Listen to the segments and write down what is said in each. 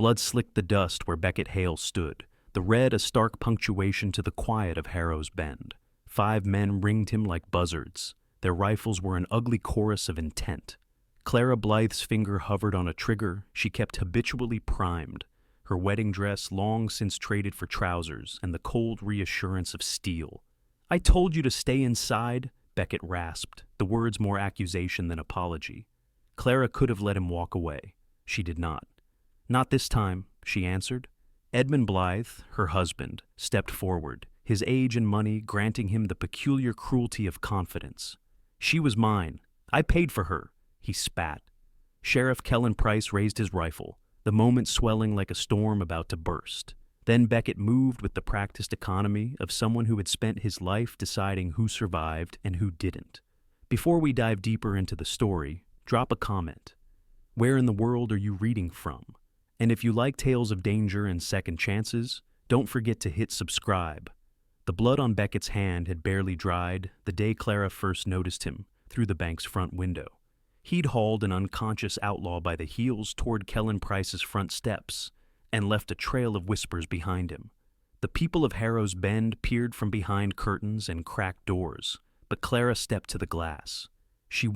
Blood slicked the dust where Beckett Hale stood, the red a stark punctuation to the quiet of Harrow's Bend. 5 men ringed him like buzzards. Their rifles were an ugly chorus of intent. Clara Blythe's finger hovered on a trigger she kept habitually primed, her wedding dress long since traded for trousers and the cold reassurance of steel. "I told you to stay inside," Beckett rasped, the words more accusation than apology. Clara could have let him walk away. She did not. "Not this time," she answered. Edmund Blythe, her husband, stepped forward, his age and money granting him the peculiar cruelty of confidence. "She was mine. I paid for her," he spat. Sheriff Kellen Price raised his rifle, the moment swelling like a storm about to burst. Then Beckett moved with the practiced economy of someone who had spent his life deciding who survived and who didn't. Before we dive deeper into the story, drop a comment. Where in the world are you reading from? And if you like tales of danger and second chances, don't forget to hit subscribe. The blood on Beckett's hand had barely dried the day Clara first noticed him through the bank's front window. He'd hauled an unconscious outlaw by the heels toward Kellen Price's front steps and left a trail of whispers behind him. The people of Harrow's Bend peered from behind curtains and cracked doors, but Clara stepped to the glass. She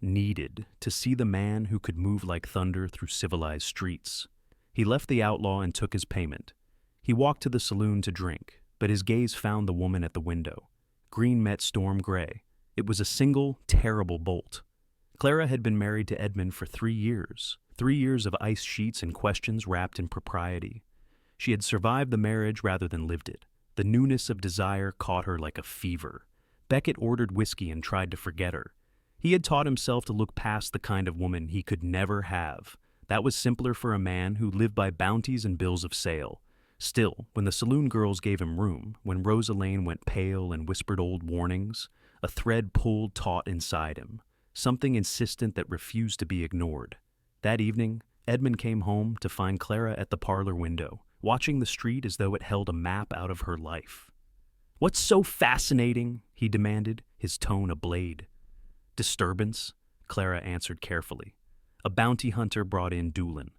needed to see the man who could move like thunder through civilized streets. He left the outlaw and took his payment. He walked to the saloon to drink, but his gaze found the woman at the window. Green met storm gray. It was a single, terrible bolt. Clara had been married to Edmund for 3 years. 3 years of ice sheets and questions wrapped in propriety. She had survived the marriage rather than lived it. The newness of desire caught her like a fever. Beckett ordered whiskey and tried to forget her. He had taught himself to look past the kind of woman he could never have. That was simpler for a man who lived by bounties and bills of sale. Still, when the saloon girls gave him room, when Rosa Lane went pale and whispered old warnings, a thread pulled taut inside him, something insistent that refused to be ignored. That evening, Edmund came home to find Clara at the parlor window, watching the street as though it held a map out of her life. "What's so fascinating?" he demanded, his tone a blade. "Disturbance," Clara answered carefully. A bounty hunter brought in Doolin.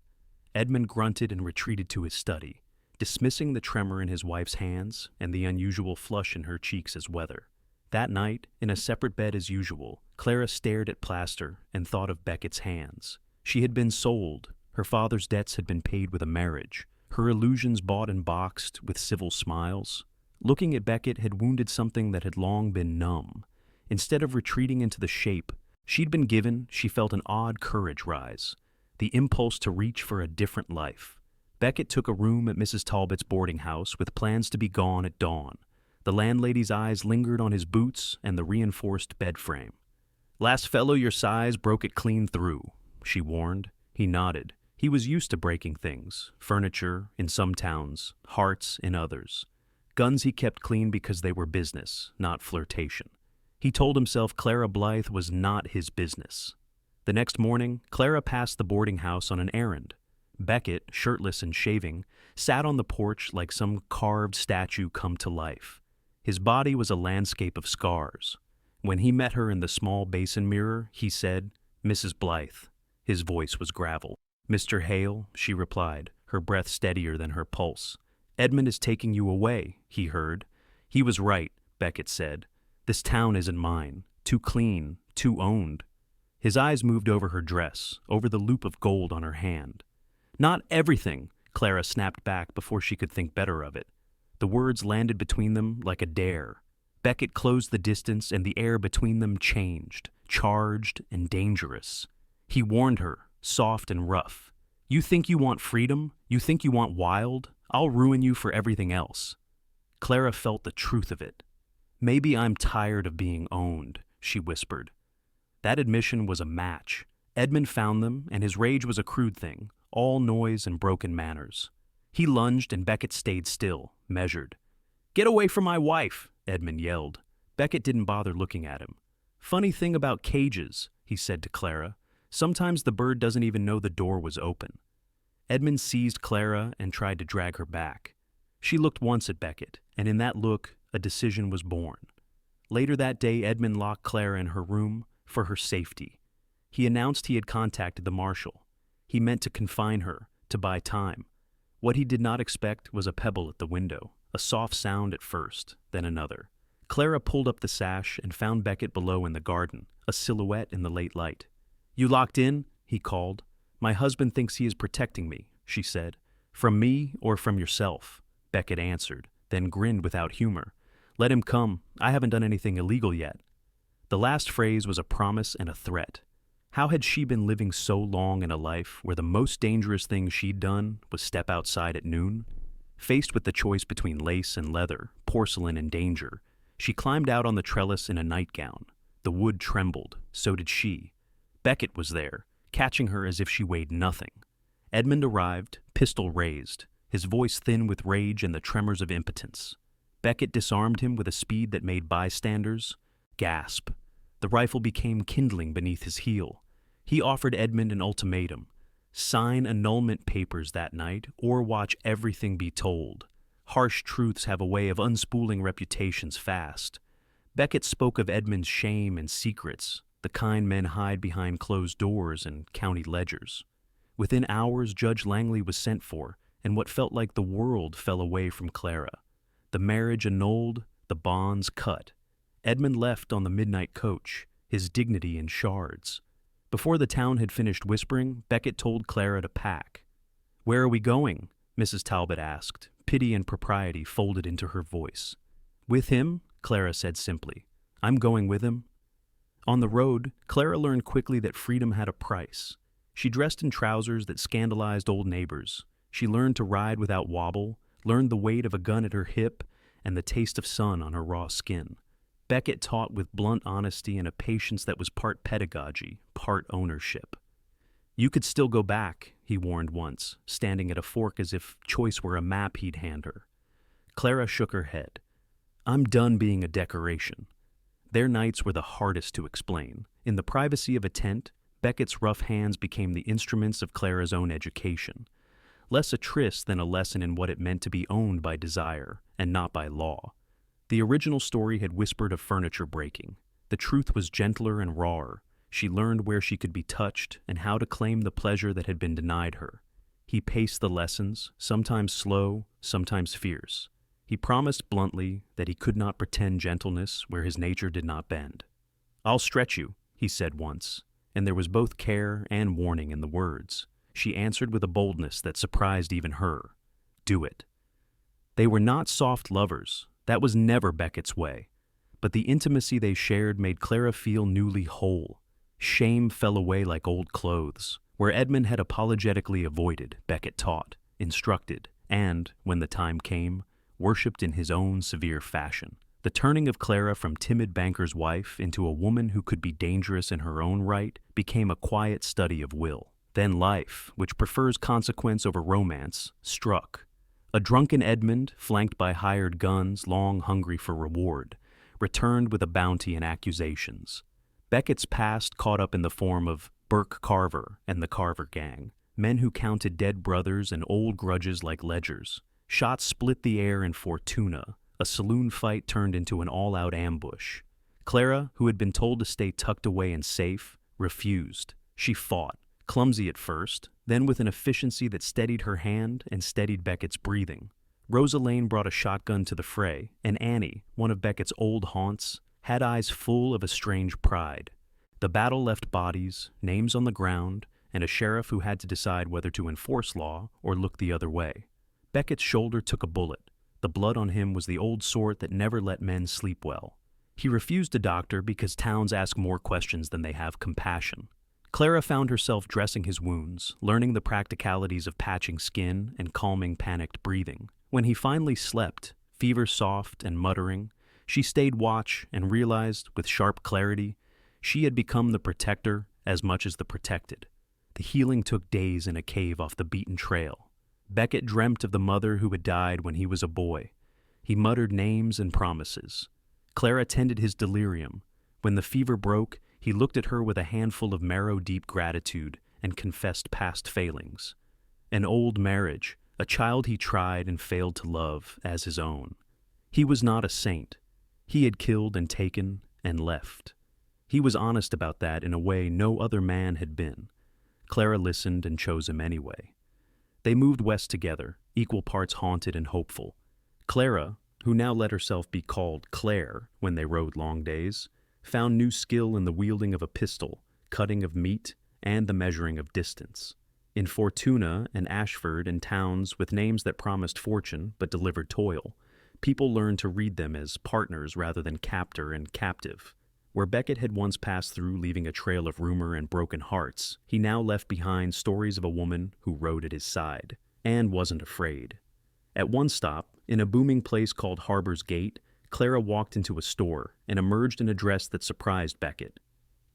Edmund grunted and retreated to his study, dismissing the tremor in his wife's hands and the unusual flush in her cheeks as weather. That night, in a separate bed as usual, Clara stared at plaster and thought of Beckett's hands. She had been sold. Her father's debts had been paid with a marriage. Her illusions bought and boxed with civil smiles. Looking at Beckett had wounded something that had long been numb. Instead of retreating into the shape she'd been given, she felt an odd courage rise, the impulse to reach for a different life. Beckett took a room at Mrs. Talbot's boarding house with plans to be gone at dawn. The landlady's eyes lingered on his boots and the reinforced bed frame. "Last fellow your size broke it clean through," she warned. He nodded. He was used to breaking things, furniture in some towns, hearts in others. Guns he kept clean because they were business, not flirtation. He told himself Clara Blythe was not his business. The next morning, Clara passed the boarding house on an errand. Beckett, shirtless and shaving, sat on the porch like some carved statue come to life. His body was a landscape of scars. When he met her in the small basin mirror, he said, "Mrs. Blythe." His voice was gravel. "Mr. Hale," she replied, her breath steadier than her pulse. "Edmund is taking you away," he heard. "He was right," Beckett said. "This town isn't mine. Too clean, too owned." His eyes moved over her dress, over the loop of gold on her hand. "Not everything," Clara snapped back before she could think better of it. The words landed between them like a dare. Beckett closed the distance and the air between them changed, charged and dangerous. He warned her, soft and rough. "You think you want freedom? You think you want wild? I'll ruin you for everything else." Clara felt the truth of it. "Maybe I'm tired of being owned," she whispered. That admission was a match. Edmund found them, and his rage was a crude thing, all noise and broken manners. He lunged, and Beckett stayed still, measured. "Get away from my wife," Edmund yelled. Beckett didn't bother looking at him. "Funny thing about cages," he said to Clara. "Sometimes the bird doesn't even know the door was open." Edmund seized Clara and tried to drag her back. She looked once at Beckett, and in that look, a decision was born. Later that day, Edmund locked Clara in her room for her safety. He announced he had contacted the marshal. He meant to confine her, to buy time. What he did not expect was a pebble at the window, a soft sound at first, then another. Clara pulled up the sash and found Beckett below in the garden, a silhouette in the late light. "You locked in?" he called. "My husband thinks he is protecting me," she said. "From me or from yourself?" Beckett answered, then grinned without humor. "Let him come. I haven't done anything illegal yet." The last phrase was a promise and a threat. How had she been living so long in a life where the most dangerous thing she'd done was step outside at noon? Faced with the choice between lace and leather, porcelain and danger, she climbed out on the trellis in a nightgown. The wood trembled, so did she. Beckett was there, catching her as if she weighed nothing. Edmund arrived, pistol raised, his voice thin with rage and the tremors of impotence. Beckett disarmed him with a speed that made bystanders gasp. The rifle became kindling beneath his heel. He offered Edmund an ultimatum: sign annulment papers that night or watch everything be told. Harsh truths have a way of unspooling reputations fast. Beckett spoke of Edmund's shame and secrets, the kind men hide behind closed doors and county ledgers. Within hours, Judge Langley was sent for, and what felt like the world fell away from Clara. The marriage annulled, the bonds cut. Edmund left on the midnight coach, his dignity in shards. Before the town had finished whispering, Beckett told Clara to pack. "Where are we going?" Mrs. Talbot asked, pity and propriety folded into her voice. "With him," Clara said simply. "I'm going with him." On the road, Clara learned quickly that freedom had a price. She dressed in trousers that scandalized old neighbors. She learned to ride without wobble, learned the weight of a gun at her hip, and the taste of sun on her raw skin. Beckett taught with blunt honesty and a patience that was part pedagogy, part ownership. "You could still go back," he warned once, standing at a fork as if choice were a map he'd hand her. Clara shook her head. "I'm done being a decoration." Their nights were the hardest to explain. In the privacy of a tent, Beckett's rough hands became the instruments of Clara's own education. Less a tryst than a lesson in what it meant to be owned by desire, and not by law. The original story had whispered of furniture breaking. The truth was gentler and rawer. She learned where she could be touched and how to claim the pleasure that had been denied her. He paced the lessons, sometimes slow, sometimes fierce. He promised bluntly that he could not pretend gentleness where his nature did not bend. "I'll stretch you," he said once, and there was both care and warning in the words. She answered with a boldness that surprised even her. "Do it." They were not soft lovers. That was never Beckett's way. But the intimacy they shared made Clara feel newly whole. Shame fell away like old clothes. Where Edmund had apologetically avoided, Beckett taught, instructed, and, when the time came, worshipped in his own severe fashion. The turning of Clara from timid banker's wife into a woman who could be dangerous in her own right became a quiet study of will. Then life, which prefers consequence over romance, struck. A drunken Edmund, flanked by hired guns long hungry for reward, returned with a bounty and accusations. Beckett's past caught up in the form of Burke Carver and the Carver Gang, men who counted dead brothers and old grudges like ledgers. Shots split the air in Fortuna. A saloon fight turned into an all-out ambush. Clara, who had been told to stay tucked away and safe, refused. She fought, clumsy at first, then with an efficiency that steadied her hand and steadied Beckett's breathing. Rosa Lane brought a shotgun to the fray, and Annie, one of Beckett's old haunts, had eyes full of a strange pride. The battle left bodies, names on the ground, and a sheriff who had to decide whether to enforce law or look the other way. Beckett's shoulder took a bullet. The blood on him was the old sort that never let men sleep well. He refused a doctor because towns ask more questions than they have compassion. Clara found herself dressing his wounds, learning the practicalities of patching skin and calming panicked breathing. When he finally slept, fever soft and muttering, she stayed watch and realized, with sharp clarity, she had become the protector as much as the protected. The healing took days in a cave off the beaten trail. Beckett dreamt of the mother who had died when he was a boy. He muttered names and promises. Clara tended his delirium. When the fever broke, he looked at her with a handful of marrow-deep gratitude and confessed past failings. An old marriage, a child he tried and failed to love as his own. He was not a saint. He had killed and taken and left. He was honest about that in a way no other man had been. Clara listened and chose him anyway. They moved west together, equal parts haunted and hopeful. Clara, who now let herself be called Claire when they rode long days, found new skill in the wielding of a pistol, cutting of meat, and the measuring of distance. In Fortuna and Ashford and towns with names that promised fortune but delivered toil, people learned to read them as partners rather than captor and captive. Where Beckett had once passed through leaving a trail of rumor and broken hearts, he now left behind stories of a woman who rode at his side, and wasn't afraid. At one stop, in a booming place called Harbor's Gate, Clara walked into a store and emerged in a dress that surprised Beckett.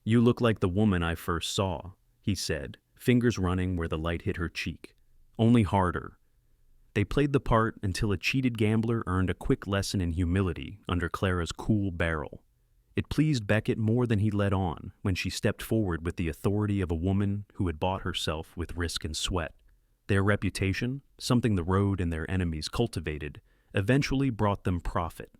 "You look like the woman I first saw," he said, fingers running where the light hit her cheek. "Only harder." They played the part until a cheated gambler earned a quick lesson in humility under Clara's cool barrel. It pleased Beckett more than he let on when she stepped forward with the authority of a woman who had bought herself with risk and sweat. Their reputation, something the road and their enemies cultivated, eventually brought them profit.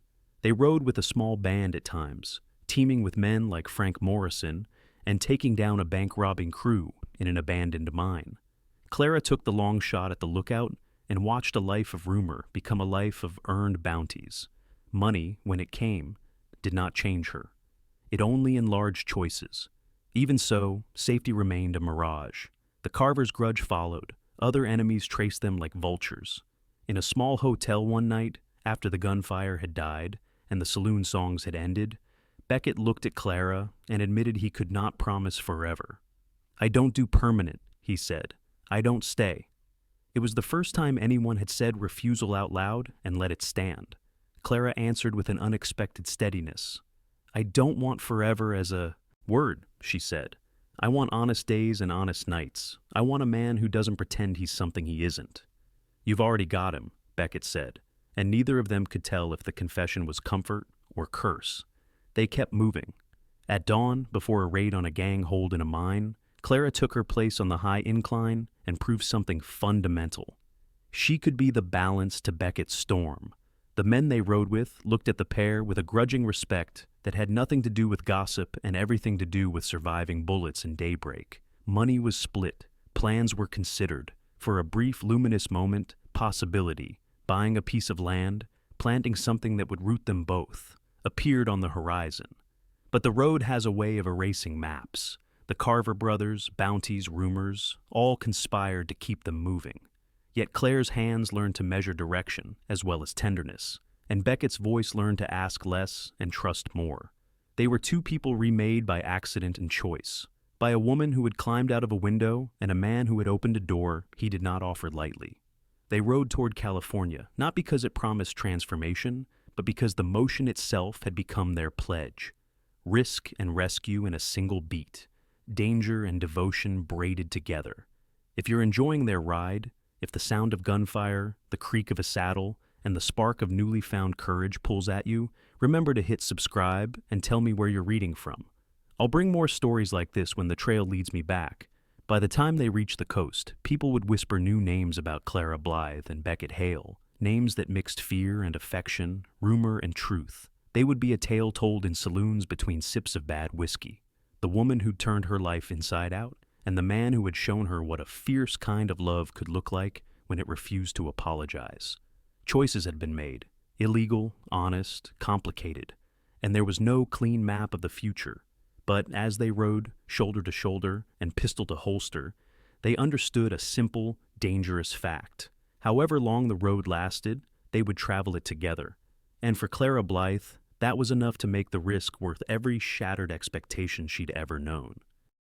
They rode with a small band at times, teaming with men like Frank Morrison and taking down a bank-robbing crew in an abandoned mine. Clara took the long shot at the lookout and watched a life of rumor become a life of earned bounties. Money, when it came, did not change her. It only enlarged choices. Even so, safety remained a mirage. The Carver's grudge followed. Other enemies traced them like vultures. In a small hotel one night, after the gunfire had died and the saloon songs had ended, Beckett looked at Clara and admitted he could not promise forever. "I don't do permanent," he said. "I don't stay." It was the first time anyone had said refusal out loud and let it stand. Clara answered with an unexpected steadiness. "I don't want forever as a word," she said. "I want honest days and honest nights. I want a man who doesn't pretend he's something he isn't." "You've already got him," Beckett said, and neither of them could tell if the confession was comfort or curse. They kept moving. At dawn, before a raid on a gang hold in a mine, Clara took her place on the high incline and proved something fundamental. She could be the balance to Beckett's storm. The men they rode with looked at the pair with a grudging respect that had nothing to do with gossip and everything to do with surviving bullets and daybreak. Money was split. Plans were considered. For a brief, luminous moment, possibility, buying a piece of land, planting something that would root them both, appeared on the horizon. But the road has a way of erasing maps. The Carver brothers, bounties, rumors, all conspired to keep them moving. Yet Claire's hands learned to measure direction as well as tenderness, and Beckett's voice learned to ask less and trust more. They were two people remade by accident and choice, by a woman who had climbed out of a window and a man who had opened a door he did not offer lightly. They rode toward California, not because it promised transformation, but because the motion itself had become their pledge. Risk and rescue in a single beat, danger and devotion braided together. If you're enjoying their ride, if the sound of gunfire, the creak of a saddle, and the spark of newly found courage pulls at you, remember to hit subscribe and tell me where you're reading from. I'll bring more stories like this when the trail leads me back. By the time they reached the coast, people would whisper new names about Clara Blythe and Beckett Hale, names that mixed fear and affection, rumor and truth. They would be a tale told in saloons between sips of bad whiskey. The woman who'd turned her life inside out, and the man who had shown her what a fierce kind of love could look like when it refused to apologize. Choices had been made, illegal, honest, complicated, and there was no clean map of the future. But as they rode, shoulder to shoulder and pistol to holster, they understood a simple, dangerous fact. However long the road lasted, they would travel it together. And for Clara Blythe, that was enough to make the risk worth every shattered expectation she'd ever known.